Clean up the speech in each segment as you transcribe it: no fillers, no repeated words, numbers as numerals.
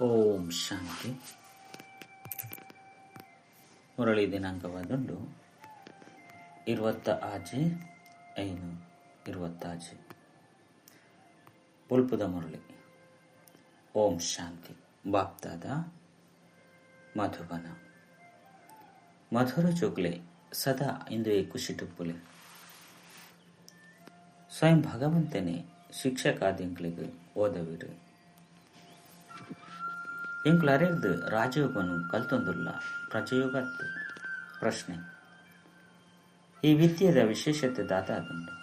ಓಂ ಶಾಂತಿ. ಮುರಳಿ ದಿನಾಂಕವಾದುಂಡು 20/5/2020 ಪುಲ್ಪುದ ಮುರಳಿ. ಓಂ ಶಾಂತಿ. ಬಾಪ್ತಾದ ಮಧುಬನ. ಮಧುರ ಚೋಕ್ಲೆ ಸದಾ ಇಂದು ಖುಷಿ ಟುಪ್ಪುಲೆ. ಸ್ವಯಂ ಭಗವಂತನೇ ಶಿಕ್ಷಕಾದಿಂಕ್ಲಿಗೆ ಓದವಿರು. ಎಂಕ್ಲು ಅರೆಗ್ದು ರಾಜಯೋಗನು ಕಲ್ತೊಂದುಲ್ಲ ಪ್ರಜಯೋಗತ್ತು. ಪ್ರಶ್ನೆ: ಈ ವಿದ್ಯೆದ ವಿಶೇಷತೆ ದಾದಾದುಂಡು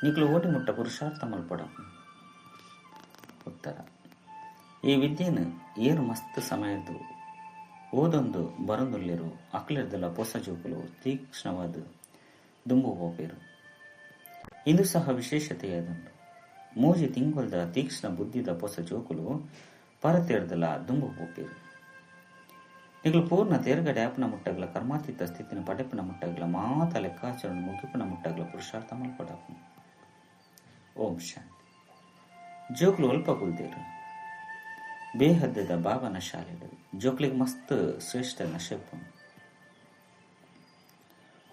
ನಿಕ್ಲು ಓಟಿ ಮುಟ್ಟ ಪುರುಷಾರ್ಥ ಮಲ್ಪಡ. ಉತ್ತರ: ಈ ವಿದ್ಯೆನು ಏರು ಮಸ್ತ್ ಸಮಯದ್ದು ಓದೊಂದು ಬರೊಂದುಲ್ಲೆರು ಅಕ್ಲೆರ್ದಲ ಪೊಸ ಜೋಕುಲು ತೀಕ್ಷ್ಣವಾದ ದುಂಬು ಹೋಪೇರು. ಇದು ಸಹ ವಿಶೇಷತೆಯಾದುಂಡು. ಮೂಜಿ ತಿಂಗೊಲ್ದ ತೀಕ್ಷ್ಣ ಬುದ್ಧಿದ ಪೊಸ ಜೋಕುಲು ಪರತೇರ್ದಲ ದುಂಬು ಹೋಪೇರು. ನಿಗಳು ಪೂರ್ಣ ತೇರ್ಗಡೆ ಆಪನ ಮುಟ್ಟಗಲ ಕರ್ಮಾತೀತ ಸ್ಥಿತಿನ ಪಡೆಪನ ಮುಟ್ಟಗಲ ಮಾತ ಲೆಕ್ಕಾಚರಣ ಮುಗಿಪನ ಮುಟ್ಟಗಲ ಪುರುಷಾರ್ಥ ಮಲ್ಪಡಾಪು. ಓಂ ಶಾಂತಿ. ಜೋಕ್ಲು ಅಲ್ಪ ಕುಲ್ದೇರು ಬೇಹದ್ದದ ಬಾಬನ ಶಾಲೆಡು ಜೋಕ್ಲಿಗೆ ಮಸ್ತ್ ಶ್ರೇಷ್ಠ ನಶೆಪ್ಪು.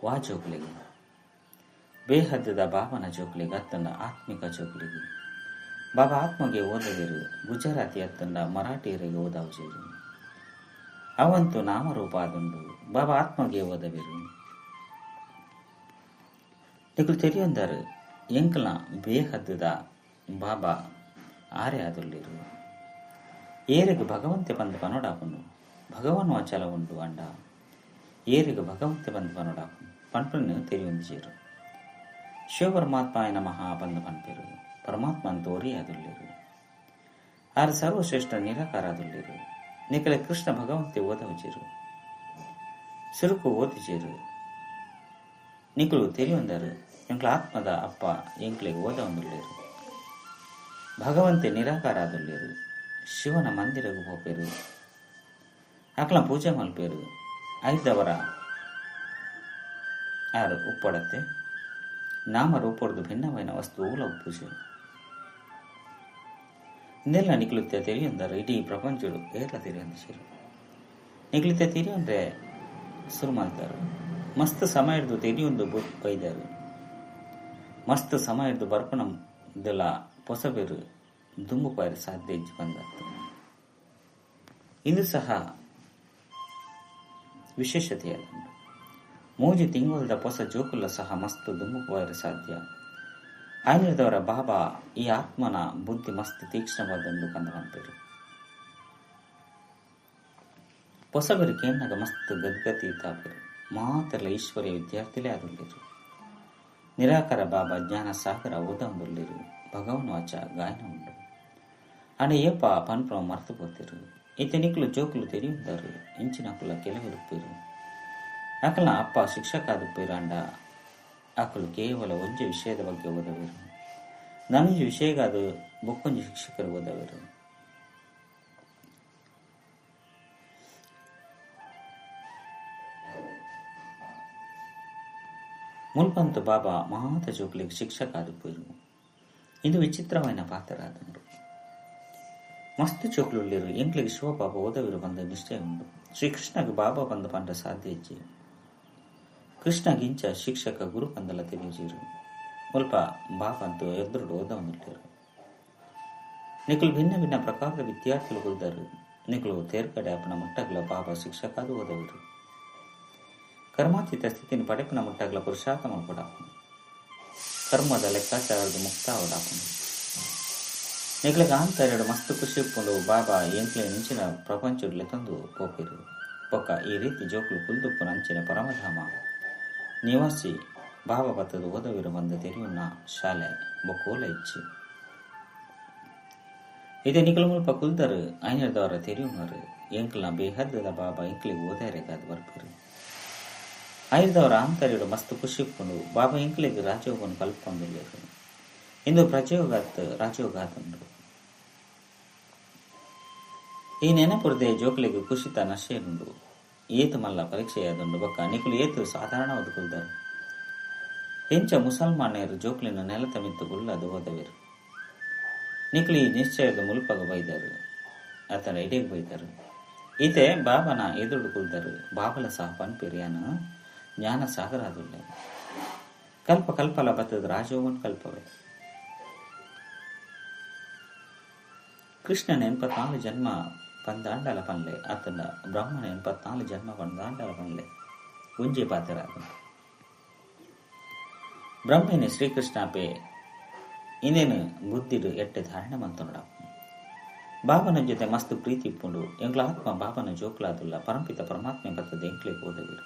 ವಾ ಜೋಕ್ಲಿಗೆ ಬೇಹದ್ದದ ಬಾಬನ ಜೋಕ್ಲಿಗೆ ಅತ್ತನ ಆತ್ಮಿಕ ಜೋಕ್ಲಿಗೆ ಬಾಬಾ ಆತ್ಮಗೆ ಓದವಿರು. ಗುಜರಾತಿ ಅತ್ತಂಡ ಮರಾಠಿಯರಿಗೆ ಓದಾವುಜೇರು. ಅವಂತು ನಾಮರೂಪ ಆದುಂಡು ಬಾಬಾ ಆತ್ಮಗೆ ಓದವಿರು. ನಿಕಲು ತೆರಿಯೊಂದರು ಎಂಕಲ್ನ ಬೇಹದ್ದದ ಬಾಬಾ ಆರೆ ಆದುಲ್ಲಿರು. ಏರಿಗೆ ಭಗವಂತೆ ಬಂದು ಪನೋಡಾಪುನು ಭಗವನ್ ವಾಚಲ ಉಂಡು ಅಂಡ ಏರಿಗೆ ಭಗವಂತೆ ಬಂದು ಪನೋಡಾಪುನು ಪನ್ಪನ್ನು ತೆರಿಯೊಂದಿಜೇರು. ಶಿವಪರಮಾತ್ಮ ನಮಃ ಬಂದು ಪನ್ಪೇರು. ಪರಮಾತ್ಮನ್ ತೋರಿ ಆದುಲ್ಲಿರು. ಆರು ಸರ್ವಶ್ರೇಷ್ಠ ನಿರಾಕಾರ ಆದುಲ್ಲಿರು. ನಿಕಲೆ ಕೃಷ್ಣ ಭಗವಂತೆ ಓದವಜಿರು ಸುರುಕು ಓದಿಜೇರು. ನಿಕಲು ತೆರಿಯೊಂದರು ಎಂಕ್ಲ ಆತ್ಮದ ಅಪ್ಪ ಎಂಕ್ಲಿಗೆ ಓದವೊಂದುಲ್ಲೇರು. ಭಗವಂತೆ ನಿರಾಕಾರ ಆದುಲ್ಲೇರು. ಶಿವನ ಮಂದಿರಗೂ ಹೋಪೇರು. ಅಕ್ಲ ಪೂಜೆ ಮಲ್ಪೇರು. ಐದವರ ಆರು ಉಪ್ಪಡತ್ತೆ ನಾಮ ರೂಪಡ್ದು ಭಿನ್ನమైన ವಸ್ತುవుల ಪೂಜೆ. ಇಂದೆಲ್ಲ ನಿಕ್ಲುತ್ತೆ ತೆರಿಯೊಂದರು ಇಡೀ ಪ್ರಪಂಚಡು ಏರ್ಲ ತೆರಿಯೊಂದಿಸಿರು. ನಿಕ್ಲಿತ್ತೆ ತೆರಿಯೊಂದ್ರೆ ಶುರು ಮಾಡ್ತಾರೆ. ಮಸ್ತ್ ಸಮಯ ಹಿಡ್ದು ತೆರಿಯೊಂದು ಬೈದರು. ಮಸ್ತ್ ಸಮಯ ಹಿಡ್ದು ಬರ್ಪಣದೆಲ್ಲ ಪೊಸಬೇರು ದುಂಬು ಪಾರಿ ಸಾಧ್ಯ ಇಜ್ಜಿ ಬಂದತ್ತು. ಇದು ಸಹ ವಿಶೇಷತೆಯಾದಂಡು. ಮೂಜಿ ತಿಂಗೊಲ್ದ ಪೊಸ ಜೋಕುಲ್ಲ ಸಹ ಮಸ್ತ್ ದುಂಬು ಪಾರಿ ಸಾಧ್ಯ. ಆಯ್ನಿರ್ದವರ ಬಾಬಾ ಈ ಆತ್ಮನ ಬುದ್ಧಿ ಮಸ್ತ್ ತೀಕ್ಷ್ಣವಾದಂದು ಕಂದು ಬಂತರು. ಪೊಸಬರಿ ಕೇನ್ನಾಗ ಮಸ್ತ್ ಗದ್ಗತಿ ತಾಪರು. ಮಾತೆಲ್ಲ ಈಶ್ವರ್ಯ ವಿದ್ಯಾರ್ಥಿಲೇ ಆದುಲ್ಲಿರು. ನಿರಾಕಾರ ಬಾಬಾ ಜ್ಞಾನ ಸಾಗರ ಓದಂದುಲ್ಲಿರು. ಭಗವನ್ ವಾಚ ಗಾಯನ ಉಂಡು. ಅಡೆ ಏಪ ಪನ್ಪ್ರ ಮರ್ತು ಪೋತಿರು. ಈತ ನಿಕ್ಲು ಜೋಕುಲು ತೆರಿಯುತ್ತಾರೆ. ಇಂಚಿನ ಕುಲ ಕೆಲವಿರುಪ್ಪೇರು. ಅಕಲ್ನ ಅಪ್ಪ ಶಿಕ್ಷಕ ಆದುಪ್ಪೇರು ಅಂಡ ಅಕಲು ಕೇವಲ ಒಂಜಿ ವಿಷಯದ ಬಗ್ಗೆ ಓದವೇರು. ನನಂಜಿ ವಿಷಯಗಾದು ಬೊಕ್ಕೊಂಜಿ ಶಿಕ್ಷಕರು ಓದವೇರು. ಮುಲ್ಪಂತು ಬಾಬಾ ಮಾತ ಜೋಕ್ಲಿಗೆ ಶಿಕ್ಷಕ ಆದುಪ್ಪೇರು. ಇದು ವಿಚಿತ್ರమైన ಪಾತ್ರ ಆದುಂಡು. ಮಸ್ತ್ ಚೋಕ್ಲುಳ್ಳಿರು ಎಂಕ್ಲಿಗೆ ಶಿವ ಬಾಬಾ ಓದವಿರು ಬಂದ ನಿಶ್ಚಯ ಉಂಡು. ಶ್ರೀಕೃಷ್ಣಗೆ ಬಾಬಾ ಬಂದ ಪಂಡ ಸಾಧ್ಯ ಇಜ್ಜಿ. ಕೃಷ್ಣ ಗಿಂಚ ಶಿಕ್ಷಕ ಗುರು ಪಂದಲ ತಿಳಿಯಜೀರು. ಮುಲ್ಪ ಬಾಬಾ ಅಂತೂ ಎದುರು ಓದವನಿಲ್ಲರು. ನಿಕಲು ಭಿನ್ನ ಭಿನ್ನ ಪ್ರಕಾರದ ವಿದ್ಯಾರ್ಥಿಗಳು ಓದರು. ನಿಕಲು ತೇರ್ಗಡೆ ಅಪ್ಪನ ಮುಟ್ಟಗಲ ಬಾಬಾ ಶಿಕ್ಷಕಾದು ಓದವರು. ಕರ್ಮಾತೀತ ಸ್ಥಿತಿನ ಪಡೆಪನ ಮುಟ್ಟಗಲ ಪುರುಷಾರ್ಥ ಮಲ್ಪಡಾಪನು. ಕರ್ಮದ ಲೆಕ್ಕಾಚಾರದ ಮುಕ್ತ ಅವಡಾಪನು. ನಿಕ್ಲಿಗೆ ಆಂತರ್ಯಡು ಮಸ್ತ್ ಖುಷಿ ಇಪ್ಪುಂಡು ಬಾಬಾ ಎಂಕ್ಲೆ ನಿಂಚಿನ ಪ್ರಪಂಚಡ್ಲೆ ತಂದು ಪೋಪಿರು. ಪೊಕ್ಕ ಈ ರೀತಿ ಜೋಕ್ಲು ಕುಲ್ದುಪ್ಪು ನಂಚಿನ ಪರಮಧಾಮ ನಿವಾಸಿ ಬಾಬಾ ಬತ್ತದ ಓದವಿರು ಬಂದ ತೆರಿಯುನ್ನ ಶಾಲೆ ಬೊಕ್ಕೋಲ ಇಚ್ಚಿ. ಇದೇ ನಿಕಲು ಮುಲ್ಪ ಕುಲ್ದರು ಐನರ್ದವರ ತೆರಿಯುನರು ಎಂಕ್ಲ ಬೇಹದ್ದದ ಬಾಬಾ ಎಂಕ್ಲಿಗೆ ಓದಾರೆಗಾದ ಬರ್ಪರು. ಐದವರ ಆಂತರ್ಯಡು ಮಸ್ತ್ ಖುಷಿ ಇಪ್ಪುಂಡು ಬಾಬಾ ಎಂಕ್ಲಿಗೆ ರಾಜಯೋಗವನ್ನು ಕಲ್ಪೊಂದುಲ್ಲೇರು. ಇಂದು ಪ್ರಜಯೋಗಾತ್ ರಾಜಯೋಗಾತುಂಡು. ಈ ನೆನಪುರದೆ ಜೋಕ್ಲಿಗೆ ಖುಷಿತ ನಶೆಯುಂಡು. ಏತು ಮಲ್ಲ ಪರೀಕ್ಷೆಯಾದುಂಡು. ಬೊಕ್ಕ ನಿಕಲು ಏತು ಸಾಧಾರಣವಾದ ಕುಲ್ದರು. ಹೆಂಚ ಮುಸಲ್ಮಾನೆಯರು ಜೋಕ್ಲಿನ ನೆಲತ ಮಿತ್ತು ಗುಲ್ಲದು ಓದವಿರು. ನಿಕ್ಲಿ ನಿಶ್ಚಯದ ಮುಲ್ಪಗ ಬೈದರು. ಆತನ ಎಡೆಗೆ ಬೈದರು. ಈತೆ ಬಾಬನ ಎದುರು ಕುಲ್ದರು. ಬಾಬಲ ಸಹ ಪನ್ಪೇರಿಯನು ಜ್ಞಾನ ಸಾಗರ ಆದುಳ್ಳೆ. ಕಲ್ಪ ಕಲ್ಪಲ ಬತ್ತದ ರಾಜೋಗನ್ ಕಲ್ಪವೇ. ಕೃಷ್ಣನ 84 ಜನ್ಮ ಪಂದಾಂಡಲ ಪನ್ಲೆ ಆತನ ಬ್ರಹ್ಮನ 84 ಜನ್ಮ ಪಂದಾಂಡಲ ಪನ್ಲೆ ಗುಂಜೆ ಪಾತ್ರರಾದ ಬ್ರಹ್ಮನೆ ಶ್ರೀಕೃಷ್ಣಪೆ ಇನ್ನೇನು ಬುದ್ಧಿಡು ಎಟ್ಟೆ ಧಾರಣೆ ಮಂತೊಂಡ ಬಾಬನ ಜೊತೆ ಮಸ್ತ್ ಪ್ರೀತಿ ಇಪ್ಪುಂಡು ಎಂಗ್ಲ ಆತ್ಮ ಬಾಬನ ಜೋಕ್ಲಾದುಲ್ಲ ಪರಂಪಿತ ಪರಮಾತ್ಮೆ ಬರ್ತದೆ ಎಂಕ್ಲೆ ಓದವಿರು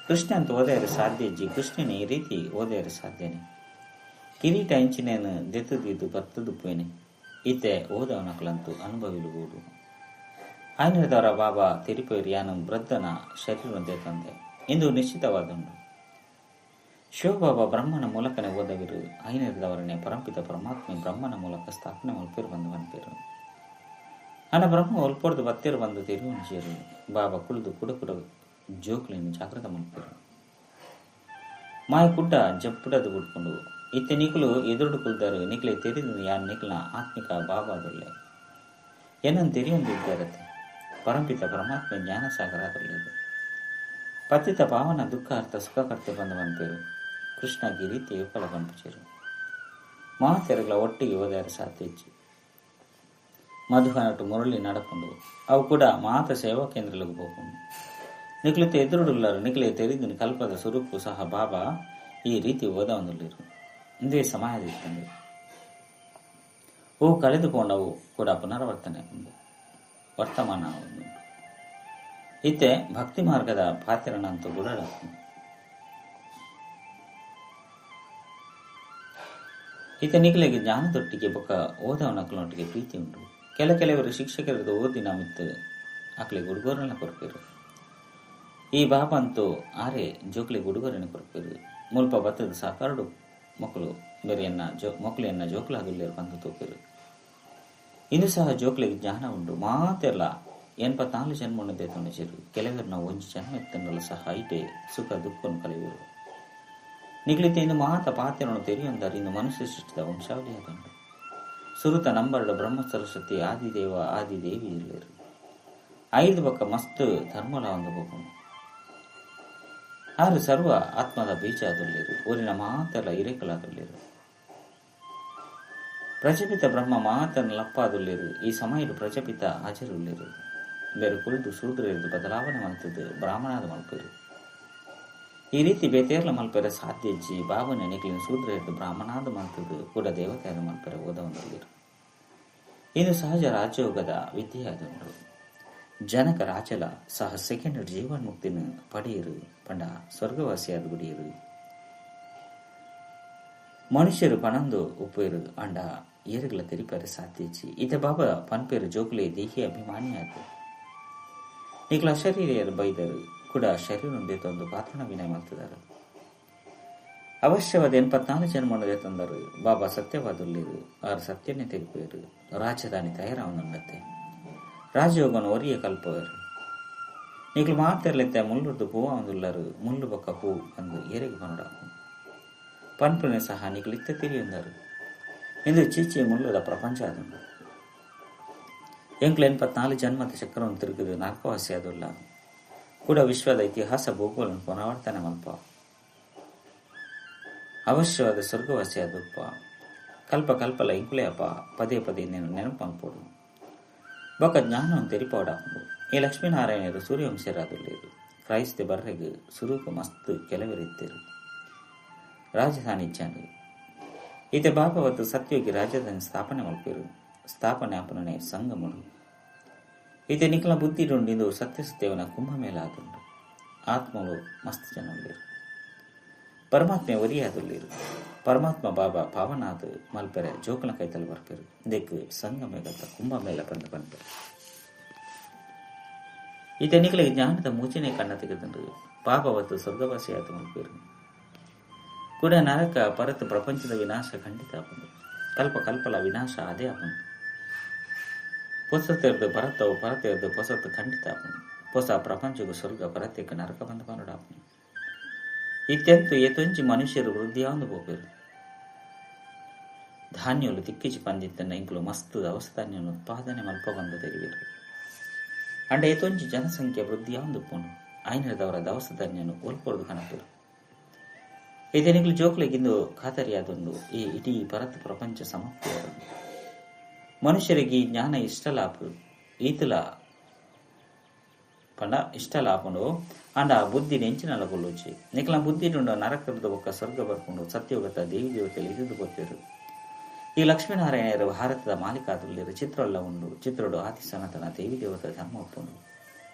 ಕೃಷ್ಣ ಅಂತ ಓದೆಯರು ಸಾಧ್ಯಜ್ಜಿ ಕೃಷ್ಣನೇ ಈ ರೀತಿ ಓದೆಯರು ಸಾಧ್ಯನೇ ಕಿರೀಟ ಇಂಚಿನೇನು ದೆತ್ತದಿದ್ದು ಬರ್ತದುಪ್ಪೇನೆ ಈತೆ ಓದವನಕ್ಲಂತೂ ಅನುಭವಿಲುಗೂಡು ಆಯ್ನದವರ ಬಾಬಾ ತಿರುಪೇರಿ ಯಾನು ವೃದ್ಧನ ಶರೀರವಂತೆ ತಂದೆ ಇಂದು ನಿಶ್ಚಿತವಾದುಂಡು ಶಿವಬಾಬಾ ಬ್ರಹ್ಮನ ಮೂಲಕನೇ ಓದವಿರು ಐನರದವರನ್ನೇ ಪರಂಪಿತ ಪರಮಾತ್ಮೆ ಬ್ರಹ್ಮನ ಮೂಲಕ ಸ್ಥಾಪನೆ ಮಲ್ಪೇರು ಬಂದು ಬಂಪೇರು ಅನ ಬ್ರಹ್ಮ ಒಲ್ಪೊಡ್ದು ಬತ್ತೇರು ಬಂದು ತಿರುವನು ಸೇರು ಬಾಬಾ ಕುಳಿದು ಕುಡ ಜೋಕ್ಲಿನ ಜಾಗೃತ ಮಲ್ಪೇರು ಮಾಯ ಕುಡ್ಡ ಜಪ್ಪುಡದು ಬಿಡ್ಕೊಂಡು ಇತ್ತೆ ನಿಖಲು ಎದುರು ಕುಲ್ದರು ನಿಖಲೆ ತೆರಿದು ಯಾನ್ ನಿಖಲ ಆತ್ಮಿಕ ಬಾಬಾದುಳ್ಳೆ ಏನನ್ನು ತೆರಿಯೊಂದಿದ್ದಾರತ್ತೆ ಪರಂಪಿತ ಪರಮಾತ್ಮೆ ಜ್ಞಾನ ಸಾಗರ ಆದುಳ್ಳದು ಪತಿತ ಪಾವನ ದುಃಖ ಅರ್ಥ ಸುಖ ಕರ್ತೆ ಬಂದು ಬಂಪೇರು ಕೃಷ್ಣಗೆ ಈ ರೀತಿ ವಿಫಲ ಪಂಪಿಚರು ಮಾತೆರಗಳ ಒಟ್ಟಿಗೆ ಓದಾರ ಸಾಧ್ಯಜ್ಜಿ ಮಧುಹನಟು ಮುರಳಿ ನಡಕೊಂಡು ಅವು ಕೂಡ ಮಾತ ಸೇವಾ ಕೇಂದ್ರಗಳಿಗೆ ಹೋಗ್ಕೊಂಡು ನಿಖಲಿತ ಎದುರುಡುಳ್ಳರು ನಿಖಲೆ ತೆರಿದು ಕಲ್ಪದ ಸ್ವರೂಪು ಸಹ ಬಾಬಾ ಈ ರೀತಿ ಓದ ಒಂದುಳ್ಳಿರು ಇಂದೇ ಸಮಾಜದಿತ್ತಂದು ಓ ಕಳೆದುಕೊಂಡವು ಕೂಡ ಪುನರಾವರ್ತನೆ ವರ್ತಮಾನ ಇತ್ತೆ ಭಕ್ತಿ ಮಾರ್ಗದ ಪಾತ್ರನಂತೂ ಗುಡಳ ಈತ ನಿಖಲೆಗೆ ಜ್ಞಾನದೊಟ್ಟಿಗೆ ಬೊಕ್ಕ ಓದವನಕ್ಲೊಟ್ಟಿಗೆ ಪ್ರೀತಿ ಉಂಟು ಕೆಲವರು ಶಿಕ್ಷಕರದು ಓದಿನ ಮಿತ್ತು ಆಕಳಿಗೆ ಉಡುಗೊರೆನ ಕೊರಪೇರು ಈ ಬಾಬಾ ಅಂತೂ ಆರೆ ಜೋಕ್ಲಿಗೆ ಉಡುಗೊರೆನ ಕೊರಪೇರು ಮುಲ್ಪ ಬತ್ತದ ಸಾಕರಡು ಮಕ್ಕಳು ಬೇರೆಯನ್ನ ಮಕ್ಕಳೆಯನ್ನ ಜೋಕ್ಲಾದುಳ್ಳೇರು ಬಂದು ತೋಪೇರು ಇನ್ನು ಸಹ ಜೋಕ್ಲಿಗೆ ಜ್ಞಾನ ಉಂಟು ಮಾತೆಲ್ಲ 84 ಜನ್ಮಣ್ಣದೆ ತೊಂದಿರು ಕೆಲವರು ನಾವು ಒಂಜಿ ಜನ್ಮ ಎತ್ತನಲ್ಲ ಸಹ ಐಟೆ ಸುಖ ದುಃಖವನ್ನು ಕಳೆಯುವರು ನಿಗ್ಲಿತೆ ಇಂದು ಮಾತ ಪಾತ್ರವನ್ನು ತೆರೆಯೊಂದರೆ ಇಂದು ಮನುಷ್ಯ ಸೃಷ್ಟಿದ ವಂಶಾವಳಿಯಾದಂಡು ಸುರುತ ನಂಬರ್ಡ ಬ್ರಹ್ಮ ಸರಸ್ವತಿ ಆದಿದೇವ ಆದಿದೇವಿ ಇರಲೇರು 5 ಬಕ್ಕ ಮಸ್ತ್ ಧರ್ಮಲ ಒಂದು ಹೋಗೋಣ ಆರು ಸರ್ವ ಆತ್ಮದ ಬೀಜ ಅದಲ್ಲೇರು ಊರಿನ ಮಾತೆಲ್ಲ ಇರೇಕಲಾದಲ್ಲೇರು ಪ್ರಜಾಪಿತ ಬ್ರಹ್ಮ ಮಾತನ್ನು ಲಪ್ಪಾದುಳ್ಳೇರು ಈ ಸಮಯದ ಪ್ರಜಾಪಿತ ಹಾಜರುಳ್ಳೇರು ಬೇರೆ ಕುಳಿತು ಶೂದ್ರರು ಬದಲಾವಣೆ ಮಲ್ತದ್ದು ಬ್ರಾಹ್ಮಣಾದ ಮಲ್ಪೇರು ಈ ರೀತಿ ಬೇತೇರ್ಲ ಮಲ್ಪೆರ ಸಾಧ್ಯಜ್ಜಿ ಬಾಬನ ನಿಖಲಿನ ಶೂದ್ರರು ಬ್ರಾಹ್ಮಣಾದ ಮಲ್ತದ್ದು ಕೂಡ ದೇವತೆಯಾದ ಮಲ್ಪೆರ ಓದವನ್ನಲ್ಲಿರು ಇನ್ನು ಸಹಜ ರಾಜಯೋಗದ ವಿದ್ಯೆಯಾದುಂಡು ಜನಕ ರಾಜಲ ಸಹ ಸೆಕೆಂಡ್ ಜೀವನ್ಮುಕ್ತಿನ ಪಡೆಯರು ಪಂಡ ಸ್ವರ್ಗವಾಸಿಯಾದ ಗುಡಿಯರು ಮನುಷ್ಯರು ಪಣಂದು ಉಪ್ಪೇರು ಅಂಡ ಏರುಗಳ ತೆರಿಪೇರ ಸಾಧ್ಯಜ್ಜಿ ಇತ ಬಾಬಾ ಪನ್ಪೇರು ಜೋಗುಲೆ ದೇಹಿ ಅಭಿಮಾನಿಯಾದ ಈಗಲ ಶರೀರಿಯರು ಬೈದರು ಕೂಡ ಶರೀರ ತಂದು ಪಾತ್ರಣ ವಿನಯ ಮಾಡ್ತಿದ್ದಾರೆ ಅವಶ್ಯವಾದ 84 ಜನ್ಮಣ್ಣದೆ ತಂದರು ಬಾಬಾ ಸತ್ಯವಾದುಳ್ಳೇರು ಆರು ಸತ್ಯನೇ ತೆಗೆಪೇರು ರಾಜಧಾನಿ ತಯಾರಾವನ್ನತ್ತೆ ರಾಜಯೋಗನ ಒರಿಯ ಕಲ್ಪವರು ಈಗಲು ಮಾತೆರ್ಲೆತ್ತ ಮುಳ್ಳುರ್ದು ಪೂವ ಒಂದುಳ್ಳರು ಮುಳ್ಳು ಬೊಕ್ಕ ಹೂ ಅಂದು ಏರೆಗೆ ಕೊನಡಾಕು ಪನ್ಪುನೆ ಸಹ ನಿಗಲಿತ್ತ ತಿರಿಯೊಂದರು ಇಂದು ಚೀಚಿ ಮುಳ್ಳುದ ಪ್ರಪಂಚ ಆದುಂಡು ಎಂಕ್ಲ 84 ಜನ್ಮದ ಚಕ್ರವನ್ನು ತಿರುಗಿದು ನಾಲ್ಕವಾಸಿ ಆದುಲ್ಲ ಕೂಡ ವಿಶ್ವದ ಇತಿಹಾಸ ಭೂಗೋಳನ್ನು ಪುನರಾವರ್ತನೆ ಮಲ್ಪ ಅವಶ್ಯವಾದ ಸ್ವರ್ಗವಾಸಿ ಆದುಪ್ಪ ಕಲ್ಪ ಕಲ್ಪಲ ಇಂಕುಲೆಯಪ್ಪ ಪದೇ ಪದೇ ನೀನು ನೆನಪು ಅನ್ಪೋಡು ಬೊಕ್ಕ ಜ್ಞಾನವನ್ನು ತೆರಿಪೋಡಾಕೊಂಡು ಈ ಲಕ್ಷ್ಮೀನಾರಾಯಣರು ಸೂರ್ಯವಂಶರಾದುಳ್ಳೇರು ಕ್ರೈಸ್ತ ಬರ್ರೆಗೆ ಸುರೂಪ ಮಸ್ತ್ ಕೆಲವರಿದ್ದರು ರಾಜಧಾನಿ ಇಚ್ಛಂಡು ಈತ ಬಾಬಾವತ್ತು ಸತ್ಯೋಗಿ ರಾಜಧಾನಿ ಸ್ಥಾಪನೆ ಮಲ್ಪೇರು ಸ್ಥಾಪನೆ ಅಪನೇ ಸಂಗಮಡು ಈತ ನಿಖಲ ಬುದ್ಧಿಡುಂಡಿಂದು ಸತ್ಯಸತ್ಯವನ ಕುಂಭಮೇಳ ಆದುಂಡು ಆತ್ಮಗಳು ಮಸ್ತ್ ಜನ ಉಳ್ಳೇರು ಪರಮಾತ್ಮೆ ಒರಿಯಾದುಳ್ಳೇರು ಪರಮಾತ್ಮ ಬಾಬಾ ಪಾವನಾದ ಮಲ್ಪೆರೆ ಜೋಕಲ ಕೈತಲು ಬರ್ಪೇರು ಇದಕ್ಕೆ ಸಂಗಮೇಳದ ಕುಂಭಮೇಳ ಬಂದು ಬಂಪೇರು ಈತ ನಿಖಲಿಗೆ ಜ್ಞಾನದ ಮೂಚಿನೇ ಕಣ್ಣ ತೆಗೆದುಂಡು ಬಾಬಾವತ್ತು ಸ್ವರ್ಗವಾಸಿಯಾದ ಮಲ್ಪೇರು ಕೂಡ ನರಕ ಪರತು ಪ್ರಪಂಚದ ವಿನಾಶ ಖಂಡಿತ ಆಪುಂಡು ಕಲ್ಪ ಕಲ್ಪಲ ವಿನಾಶ ಅದೇ ಆಪುಂಡು ಪೊಸತೆರ್ದು ಪರತವು ಪರತೆರ್ದು ಪೊಸತ್ತು ಖಂಡಿತ ಆಪುಂಡು ಹೊಸ ಪ್ರಪಂಚಗೂ ಸ್ವರ್ಗ ಪರತೆಗೆ ನರಕ ಬಂದು ಬಂದುಡಾಪುಂಡು ಇತ್ಯಂತು ಏತೊಂಚಿ ಮನುಷ್ಯರು ವೃದ್ಧಿಯಾವಂದು ಹೋಪೇರು ಧಾನ್ಯಗಳು ತಿಕ್ಕಿಸಿ ಬಂದಿದ್ದನ್ನು ಇಂಕಲು ಮಸ್ತ್ ದವಸ ಧಾನ್ಯವನ್ನು ಉತ್ಪಾದನೆ ಮಲ್ಪ ಬಂದು ತೆರಿವಿರು. ಅಂಡ ಏತೊಂಜಿ ಜನಸಂಖ್ಯೆ ವೃದ್ಧಿಯಾವಂದುಪ್ಪುಂಡು ಐನರದವರ ದವಸ ಧಾನ್ಯನು ಒಲ್ಪೊರ್ದು ಕಣಪುರು. ಇದನಿಗಳು ಜೋಕ್ಲೆಗಿಂದು ಖಾತರಿಯಾದೊಂದು ಈ ಇಡೀ ಭರತ ಪ್ರಪಂಚ ಸಮಾಪ್ತಿಯಾದೊಂದು ಮನುಷ್ಯರಿಗೆ ಈ ಜ್ಞಾನ ಇಷ್ಟಲಾಪು ಈತಲ ಪಂಡ ಇಷ್ಟಲಾಪುಂಡು ಅಂಡ ಬುದ್ಧಿ ನೆಂಚಿನಲಗೊಳ್ಳುಚಿ ನಿಖಲ ಬುದ್ಧಿ ನುಂಡ ನರಕದ ಒಕ್ಕ ಸ್ವರ್ಗ ಬರ್ಕೊಂಡು ಸತ್ಯೋಗತ ದೇವಿ ದೇವತೆಯಲ್ಲಿ ಇರಿದು ಗೊತ್ತಿರು. ಈ ಲಕ್ಷ್ಮೀನಾರಾಯಣರು ಭಾರತದ ಮಾಲಿಕಾದುಲ್ಲಿರು ಚಿತ್ರಲ್ಲ ಉಂಡು ಚಿತ್ರಡು ಆದಿ ಸನಾತನ ದೇವಿ ದೇವತಾ ಧರ್ಮ ಒಪ್ಪುಂಡು.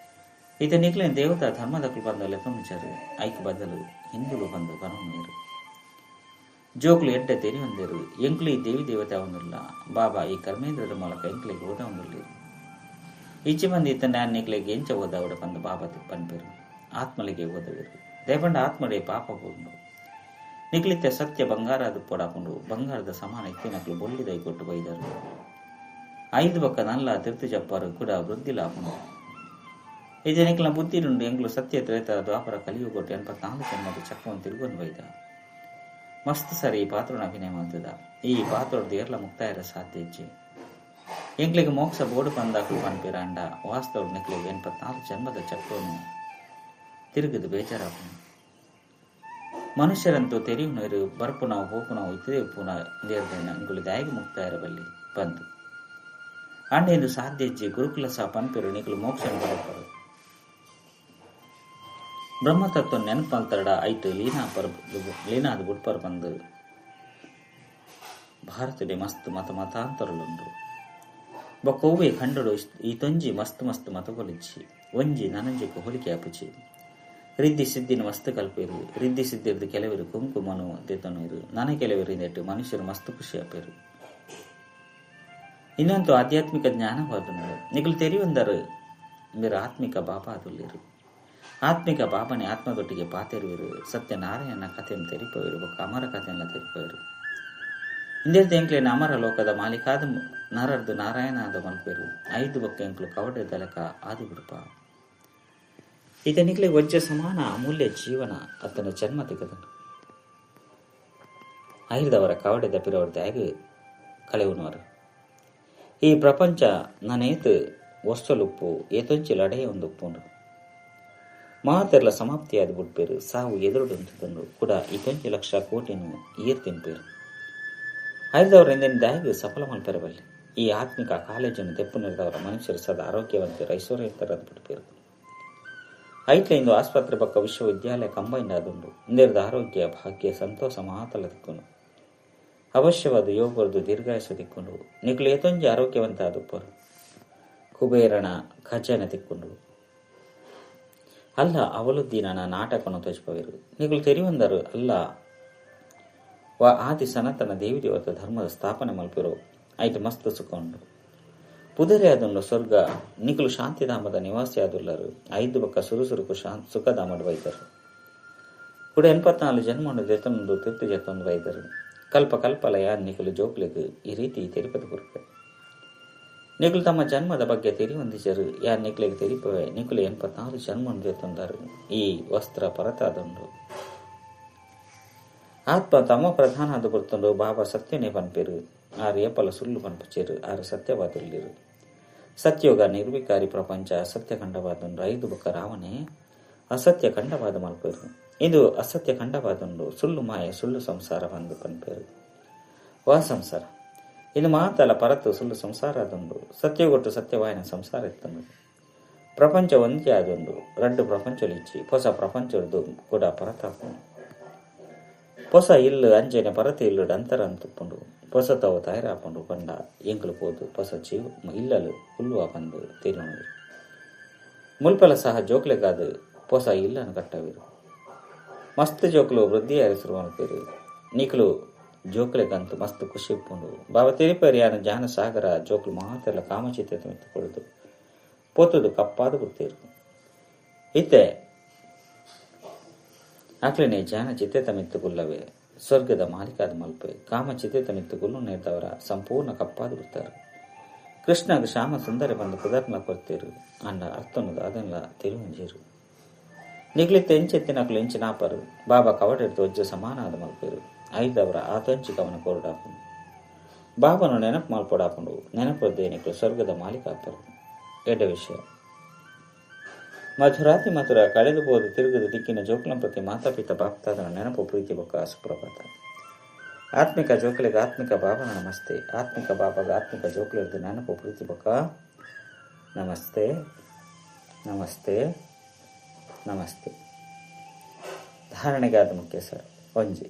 ಈತ ನಿಖಲಿನ ದೇವತಾ ಧರ್ಮದ ಬಂದು ಲೆಕ್ಕಮುಂಚರು ಐಕ್ ಬದಲು ಹಿಂದುಳು ಬಂದು ಬನವನೇರು ಜೋಕ್ಲು ಎಡ್ಡ ತೆರಿ ಹೊಂದಿರು ಎಂಕ್ಲಿ ದೇವಿ ದೇವತೆ ಅವನಿಲ್ಲ ಬಾಬಾ ಈ ಕರ್ಮೇಂದ್ರದ ಮೂಲಕ ಎಂಕ್ಲಿಗೆ ಓದ ಹೊಂದಿರು. ಇಚ್ಚಿ ಮಂದಿ ಇತ್ತ ನ್ಯಾನ್ ನಿಕ್ಲಿಗೆ ಎಂಚ ಓದವಡ ಬಂದು ಬಾಬಾ ಪನ್ಪೇರು ಆತ್ಮಲಿಗೆ ಓದವಿರು ದೇಪಂಡ ಆತ್ಮಡೆ ಪಾಪ ಕೊಂಡು ನಿಕ್ಲಿತ್ತ ಸತ್ಯ ಬಂಗಾರ ಅದು ಪೊಡಾಕೊಂಡು ಬಂಗಾರದ ಸಮಾನ ಇತ್ತಿನಕ್ಲು ಬೊಳ್ಳಿದೈ ಕೊಟ್ಟು ಬೈದರು. 5 ಬಕ್ಕ ನಲ್ಲ ತಿರ್ತು ಜಪ್ಪಾರು ಕೂಡ ವೃದ್ಧಿಲಾಪುಂಡು. ಇದು ನಿಕ್ಲ ಬುದ್ಧಿ ನುಂಡು ಎಂಗ್ಲು ಸತ್ಯ ತ್ರೇತ ದ್ವಾಪರ ಕಲಿಯು ಕೊಟ್ಟು 84 ಜನ್ಮದ ಚಕ್ರವನ್ನು ತಿರುಗೊಂಡು ಬೈದ. ಮಸ್ತ್ ಸರಿ ಈ ಪಾತ್ರನ ಅಭಿನಯ ಮಾಡ್ತದ. ಈ ಪಾತ್ರದ ಏರ್ಲ ಮುಕ್ತಾಯರ ಸಾಧ್ಯ ಇಚ್ಚಿ ಎಂಕ್ಲಿಗೆ ಮೋಕ್ಷ ಬೋರ್ಡು ಬಂದಾಕಲು ಪನ್ಪೇರ ಅಂಡ ವಾಸ್ತವ ನಿಕ್ಲಿಗೆ 84 ಜನ್ಮದ ಚಕ್ರವನ್ನು ತಿರುಗಿದು ಬೇಜಾರಾಪುಣ. ಮನುಷ್ಯರಂತೂ ತೆರಿವು ನೀರು ಬರ್ಪು ನಾವು ಹೋಪು ನಾವು ಇತದೇ ಪುನ ದೇರ್ದೇನ ಇಂಗುಲು ದಾಯಿಗೆ ಮುಕ್ತಾಯರ ಬಲ್ಲಿ ಬಂದು ಅಂಡ ಎಂದು ಸಾಧ್ಯ ಇಜ್ಜಿ ಗುರುಕುಲ ಸಹ ಪನ್ಪೇರು ನಿಕಲು ಮೋಕ್ಷ ಬರಪರು ಬ್ರಹ್ಮತತ್ವ ನೆನಪಲ್ತಡ ಐಟು ಲೀನಾದ ಬುಡ್ಪರ್ ಬಂದು ಭಾರತಡೆ ಮಸ್ತ್ ಮತಾಂತರಲುಂಡು ಬೊಕ್ಕೊವ್ವೆ ಕಂಡಡು ಈ ತೊಂಜಿ ಮಸ್ತ್ ಮತಗೊಲಿಚ್ಚಿ ಒಂಜಿ ನನಂಜಿಕು ಹೋಲಿಕೆ ಅಪುಚಿ ರಿದ್ದಿ ಸಿದ್ದಿನ ಮಸ್ತ್ ಕಲ್ಪೇರು ರಿದ್ದಿ ಸಿದ್ದಿರ್ದು ಕೆಲವರು ಕುಂಕುಮನು ದೆತನೂರು ನನ ಕೆಲವರಿಂದ ಇಟ್ಟು ಮನುಷ್ಯರು ಮಸ್ತ್ ಖುಷಿ ಆಪೇರು. ಇನ್ನೊಂದು ಆಧ್ಯಾತ್ಮಿಕ ಜ್ಞಾನವಾದನು ನಿಗಲು ತೆರಿಯೊಂದರು మీరు ಆತ್ಮಿಕ ಬಾಬಾ ಅದುಲ್ಲಿರು ಆತ್ಮಿಕ ಬಾಬನೆ ಆತ್ಮದೊಟ್ಟಿಗೆ ಪಾತೆರುವಿರು ಸತ್ಯನಾರಾಯಣ ಕಥೆಯನ್ನು ತೆರಿಪವರು ಬೊಕ್ಕ ಅಮರ ಕಥೆಯನ್ನು ತೆರಿಪವರು ಇಂದಿರ್ದ ಎಂಕ್ಲೇನ ಅಮರ ಲೋಕದ ಮಾಲಿಕಾದ ನರರ್ದು ನಾರಾಯಣಾದ ಮಲ್ಪೇರು 5 ಬೊಕ್ಕ ಎಂಕ್ಲು ಕವಡೆ ದಲಕ ಆದಿ ಬಿಡುಪ ಈತನಿಗ್ಲೆ ವಜ್ಜ ಸಮಾನ ಅಮೂಲ್ಯ ಜೀವನ ಅತನ ಜನ್ಮ ತೆಗೆದನು. ಐದವರ ಕವಡೆ ದಪ್ಪಿರವರ ತ್ಯಾಗ ಕಳೆಯುವವರು ಈ ಪ್ರಪಂಚ ನನೇತು ವಸ್ತುಲುಪ್ಪು ಏತೊಂಚಿ ಲಡೆಯ ಒಂದು ಉಪ್ಪುಂಡು ಮಾತೆರ್ಲ ಸಮಾಪ್ತಿಯಾದ ಬಿಡ್ಪೇರು ಸಾವು ಎದುರುಡುಂಟು ಕೂಡ ಈತೊಂಚಿ ಲಕ್ಷ ಕೋಟಿನು ಈರ್ ತಿನ್ಪೇರು ಐದವರ ಎಂದಿನ ದಾಯಿಗೆ ಸಫಲ ಮಲ್ಪೆರಬಲ್ಲಿ ಈ ಆತ್ಮಿಕ ಕಾಲೇಜನ್ನು ತೆಪ್ಪು ನೆರೆದವರ ಮನುಷ್ಯರು ಸದಾ ಆರೋಗ್ಯವಂತರು ಐಶ್ವರ್ಯವಂತರಾದ ಬಿಡ್ಪೇರು ಐಟ್ಲಿಂದು ಆಸ್ಪತ್ರೆ ಪಕ್ಕ ವಿಶ್ವವಿದ್ಯಾಲಯ ಕಂಬೈಂಡ್ ಆದುಂಡು ಇಂದಿರದ ಆರೋಗ್ಯ ಭಾಗ್ಯ ಸಂತೋಷ ಮಾತಲ ತಿಕ್ಕೊಂಡು ಅವಶ್ಯವಾದ ಯೋಗರದು ದೀರ್ಘಾಯಸ ತಿಕ್ಕೊಂಡು ನಿಕ್ಲು ಏತೊಂಜಿ ಆರೋಗ್ಯವಂತ ಆದುಪ್ಪರು ಕುಬೇರನ ಖಜಾನೆ ತಿಕ್ಕೊಂಡು ಅಲ್ಲ ಅವಲುದ್ದೀನ ನಾಟಕವನ್ನು ತೋಚ್ಪವಿರು ನಿಕ್ಲು ತೆರಿಯೊಂದರು ಅಲ್ಲ ಆದಿ ಸನಾತನ ದೇವಿ ದೇವತ ಧರ್ಮದ ಸ್ಥಾಪನೆ ಮಲ್ಪಿರೋ ಐಟು ಮಸ್ತ್ ಸುಖಂಡು ಪುದರೆ ಆದುಂಡು ಸ್ವರ್ಗ ನಿಕಲು ಶಾಂತಿಧಾಮದ ನಿವಾಸಿ ಆದುಲ್ಲರು 5 ಬಕ್ಕ ಸುರುಸುರುಕು ಸುಖಧಾಮಡ್ ಬೈದರು ಕೂಡ 84 ಜನ್ಮವನ್ನು ದೆತನೊಂದು ತಿರ್ತು ಜತ್ತೊಂದು ಬೈದರು ಕಲ್ಪ ಕಲ್ಪಲಯ ನಿಕಲು ಜೋಕ್ಲಿಗೆ ಈ ರೀತಿ ತೆರಿಪದ ಕುರುಪೆ ನಿಕಲು ತಮ್ಮ ಜನ್ಮದ ಬಗ್ಗೆ ತೆರಿಯೊಂದಿಸರು ಯಾರು ನಿಕ್ಲಿಗೆ ತೆರಿಪವೆ ನಿಕಲು 84 ಜನ್ಮವನ್ನು ದೆತ್ತೊಂದರು ಈ ವಸ್ತ್ರ ಪರತಾದುಂಡು ಆತ್ಮ ತಮ್ಮ ಪ್ರಧಾನ ಆದ ಬರ್ತುಂಡು ಬಾಬಾ ಸತ್ಯನೇ ಪನ್ಪೇರು ಆರು ಏಪಲ ಸುಳ್ಳು ಪನ್ಪಚೇರು ಆರು ಸತ್ಯವಾದುಲ್ಲಿರು ಸತ್ಯೋಗ ನಿರ್ವಿಕಾರಿ ಪ್ರಪಂಚ ಅಸತ್ಯ ಖಂಡವಾದುಂಡು 5 ಬೊಕ್ಕ ರಾವಣೆ ಅಸತ್ಯ ಖಂಡವಾದ ಮಲ್ಪೇರು ಇದು ಅಸತ್ಯ ಖಂಡವಾದುಂಡು ಸುಳ್ಳು ಮಾಯೆ ಸುಳ್ಳು ಸಂಸಾರ ಬಂದು ಪನ್ಪೇರು ವಾ ಸಂಸಾರ ಇದು ಮಾತಲ ಪರತು ಸುಳ್ಳು ಸಂಸಾರ ಆದುಂಡು ಸತ್ಯಗೊಟ್ಟು ಸತ್ಯವಾಯನ ಸಂಸಾರ ಇತ್ತಂದು ಪ್ರಪಂಚ ಒಂದೇ ಆದುಂಡು 2 ಪ್ರಪಂಚಲಿಚ್ಚಿ ಹೊಸ ಪ್ರಪಂಚದ್ದು ಕೂಡ ಪರತಾಪು ಹೊಸ ಇಲ್ಲು ಅಂಜನೆ ಪರತ ಇಲ್ಲುಡು ಅಂತರ ಅಂತುಪ್ಪುಂಡು ಹೊಸ ತಾವು ತಾಯಿರಾಪುಂಡು ಕೊಂಡ ಎಂಕಲು ಪೋದು ಹೊಸ ಜೀವ ಇಲ್ಲಲು ಹುಲ್ಲುವ ಬಂದು ತೀರೋಣರು ಮುಲ್ಪಲ ಸಹ ಜೋಕ್ಲೆಗಾದು ಹೊಸ ಇಲ್ಲನ್ನು ಕಟ್ಟವಿರು ಮಸ್ತ್ ಜೋಕ್ಲು ವೃದ್ಧಿ ಹರಿಸಿರು ಅನ್ಪೇರು ನಿಕ್ಲು ಜೋಕ್ಲೆಗಂತೂ ಮಸ್ತ್ ಖುಷಿ ಉಪ್ಪುಂಡು ಬಾಬಾ ತಿರುಪೇರಿಯಾನ ಜಾನ ಸಾಗರ ಜೋಕ್ಲು ಮಾತೆಲ್ಲ ಕಾಮಚಿತ್ತ ಮಿತ್ತುಕೊಡುದು ಪೋತುದು ಕಪ್ಪಾದ ಬುತ್ತೇರು ಇತ್ತೆ ಆಕ್ಲೇನೆ ಜಾನ ಚಿತ್ತೆತ ಮಿತ್ತುಗುಲ್ಲವೇ ಸ್ವರ್ಗದ ಮಾಲಿಕಾದ ಮಲ್ಪೆ ಕಾಮ ಚಿತ್ತೆತ ಮಿತ್ತುಗುಲ್ಲು ನೇರ್ದವರ ಸಂಪೂರ್ಣ ಕಪ್ಪಾದ ಬಿಡ್ತಾರೆ ಕೃಷ್ಣಗ ಶ್ಯಾಮ ಸುಂದರ ಬಂದು ಕುದರ್ನ ಕೊಡ್ತೇರು ಅಂಡ ಅರ್ಥನದು ಅದೆಲ್ಲ ತಿರುವಂಜೀರು ನಿಗ್ಲಿತ್ತ ಎಂಚೆತ್ತಿನಕ್ಲು ಎಂಚಿನಾಪರು ಬಾಬಾ ಕವಡೆಡ್ದು ಒಜ್ಜ ಸಮಾನ ಆದ ಮಲ್ಪೇರು 5 ಆತಂಚಿ ಕವನ ಕೋರ್ಡಾಪು ಬಾಬನು ನೆನಪು ಮಾಡ್ಕೊಡಾಕೊಂಡು ನೆನಪದ್ದೇನಿಕ್ಲು ಸ್ವರ್ಗದ ಮಾಲೀಕ ಆಗ್ತಾರೆ. ಎಡ್ಡ ವಿಷಯ ಮಧುರಾತಿ ಮಧುರ ಕಳೆದು ಬೋದು ತಿರುಗದ ದಿಕ್ಕಿನ ಜೋಕುಲಂ ಪ್ರತಿ ಮಾತಾಪಿತ ಬಾಪ್ತಾದನ ನೆನಪು ಪ್ರೀತಿ ಬೊಕ್ಕ ಸುಪ್ರಭಾತ. ಆತ್ಮಿಕ ಜೋಕಲಿಗೆ ಆತ್ಮಿಕ ಬಾಬನ ನಮಸ್ತೆ. ಆತ್ಮಿಕ ಬಾಬಾಗ ಆತ್ಮಿಕ ಜೋಕಲಿರ್ದು ನೆನಪು ಪ್ರೀತಿ ಬೊಕ್ಕ ನಮಸ್ತೆ ನಮಸ್ತೆ ನಮಸ್ತೆ. ಧಾರಣೆಗಾದ ಮುಖ್ಯ ಸರ್ ಒಂಜಿ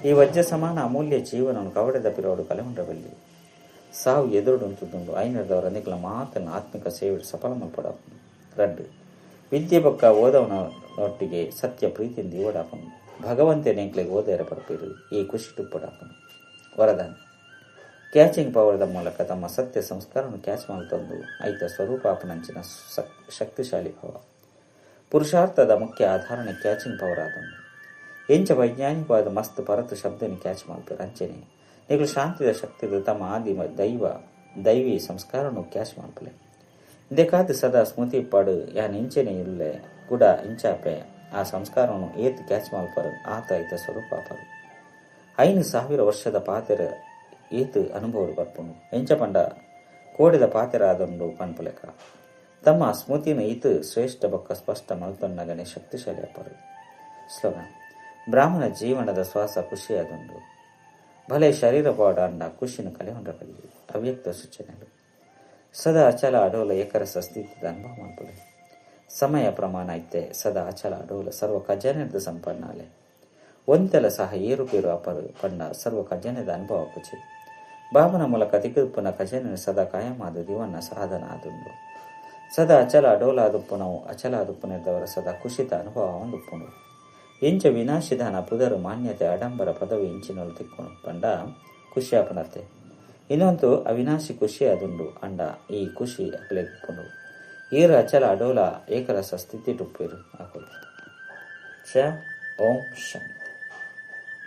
ಈ ವಜ್ರ ಸಮಾನ ಅಮೂಲ್ಯ ಜೀವನವನ್ನು ಕವಡೆದ ಪಿರೋಡು ಕಲೆಮುಂಡಬಲ್ಲಿ ಸಾವು ಎದುರುಡುಂಟುದುಂಡು ಐನರದವರ ನಿಖಲ ಮಾತನ್ನು ಆತ್ಮಿಕ ಸೇವೆ ಸಫಲ ಮಲ್ಪಡ. ರಡ್ಡು ವಿದ್ಯೆ ಬೊಕ್ಕ ಓದವನೊಟ್ಟಿಗೆ ಸತ್ಯ ಪ್ರೀತಿಯಿಂದ ಓಡಾಪನು ಭಗವಂತ ನೆಂಕ್ಲೆಗೆ ಓದೇರ ಬರ್ಪಿರು ಈ ಖುಷಿ ಟುಪ್ಪಡಾಪನು. ವರದಾನ ಕ್ಯಾಚಿಂಗ್ ಪವರ್ದ ಮೂಲಕ ತಮ್ಮ ಸತ್ಯ ಸಂಸ್ಕಾರವನ್ನು ಕ್ಯಾಚ್ ಮಾಡ್ತಂದು ಐತ ಸ್ವರೂಪಾಪನಂಚಿನ ಶಕ್ತಿಶಾಲಿ ಭಾವ. ಪುರುಷಾರ್ಥದ ಮುಖ್ಯ ಆಧಾರನೆ ಕ್ಯಾಚಿಂಗ್ ಪವರ್ ಆದನು. ಎಂಚ ವೈಜ್ಞಾನಿಕವಾದ ಮಸ್ತ್ ಪರತು ಶಬ್ದನಿ ಕ್ಯಾಚ್ ಮಾಡ್ತಾರೆ ಅಂಚೆನೆ ನಿಗಳು ಶಾಂತಿದ ಶಕ್ತಿದ ತಮ್ಮ ಆದಿ ದೈವಿ ಸಂಸ್ಕಾರವನ್ನು ಕ್ಯಾಚ್ ಮಾಡ್ಪಲೆ. ಇಂದೆಕಾದ ಸದಾ ಸ್ಮೃತಿ ಪಡು ಯಾನ್ ಇಂಚೆನೆ ಇಲ್ಲೇ ಕೂಡ ಇಂಚಾಪೆ ಆ ಸಂಸ್ಕಾರವನ್ನು ಏತ್ ಕ್ಯಾಚ್ ಮಾಡ್ಪರು ಆತ ಐತ ಸ್ವರೂಪಾಪರು 5,000 ವರ್ಷದ ಪಾತೆರ ಏತ್ ಅನುಭವ ಬರ್ಪುಂಡು ಎಂಚ ಪಂಡ ಕೋಡಿದ ಪಾತೆರ ಆದಂಡು ಪನ್ಪುಲೆಕ ತಮ್ಮ ಸ್ಮೃತಿನ ಈತ್ ಶ್ರೇಷ್ಠ ಬೊಕ್ಕ ಸ್ಪಷ್ಟ ಮಲ್ತೊನ್ನಗನೆ ಶಕ್ತಿಶಾಲಿ ಅಪ್ಪರು. ಸ್ಲೋಗನ್ ಬ್ರಾಹ್ಮಣ ಜೀವನದ ಶ್ವಾಸ ಖುಷಿಯಾದುಂಡು ಭಲೆ ಶರೀರ ಪಾಡ ಅಂಡ ಖುಷಿನ ಕಲೆ ಹೊಂಡಬಲ್ಲಿ. ಅವ್ಯಕ್ತ ಸೂಚನೆಗಳು ಸದಾ ಅಚಲ ಅಡೋಲ ಏಕರಸ ಸ್ಥಿತಿದ ಅನುಭವ ಮಾಡ್ಬೋದು. ಸಮಯ ಪ್ರಮಾಣ ಐತೆ ಸದಾ ಅಚಲ ಅಡೋಲ ಸರ್ವ ಖಜಾನೆದ ಸಂಪನ್ನಾಲೆ ಒಂತೆಲ ಸಹ ಏರುಪೇರು ಅಪರು ಪಂಡ ಸರ್ವ ಖಜಾನೆದ ಅನುಭವ ಕುಚಿ ಬಾಬನ ಮೂಲಕ ತಿಗುಪ್ಪನ ಖಜಾನೆ ಸದಾ ಕಾಯಮಾದ ದಿವನ್ನ ಸಾಧನ ಆದುಂಡು. ಸದಾ ಅಚಲ ಅಡೋಲ ಆದುಪ್ಪುನವು ಅಚಲ ಆದುಪ್ಪನಿದ್ದವರ ಸದಾ ಖುಷಿತ ಅನುಭವ ಒಂದುಪ್ಪುನು. ಎಂಚ ವಿನಾಶಿದಾನ ಪುದರು ಮಾನ್ಯತೆ ಅಡಂಬರ ಪದವಿ ಇಂಚಿನಲು ತಿಕ್ಕೊನು ಪಂಡ ಖುಷಿಯಾಪನತೆ ಇನ್ನೊಂದು ಅವಿನಾಶಿ ಖುಷಿ ಅದುಂಡು ಅಂಡ ಈ ಖುಷಿ ಅಕಲೆಪ್ಪುಂಡು ಈರ ಅಚಲ ಅಡೋಲ ಏಕರಸ ಸ್ಥಿತಿ ಟುಪ್ಪೇರು ಹಾಕೋದು. ಓಂ ಶಾಂತಿ.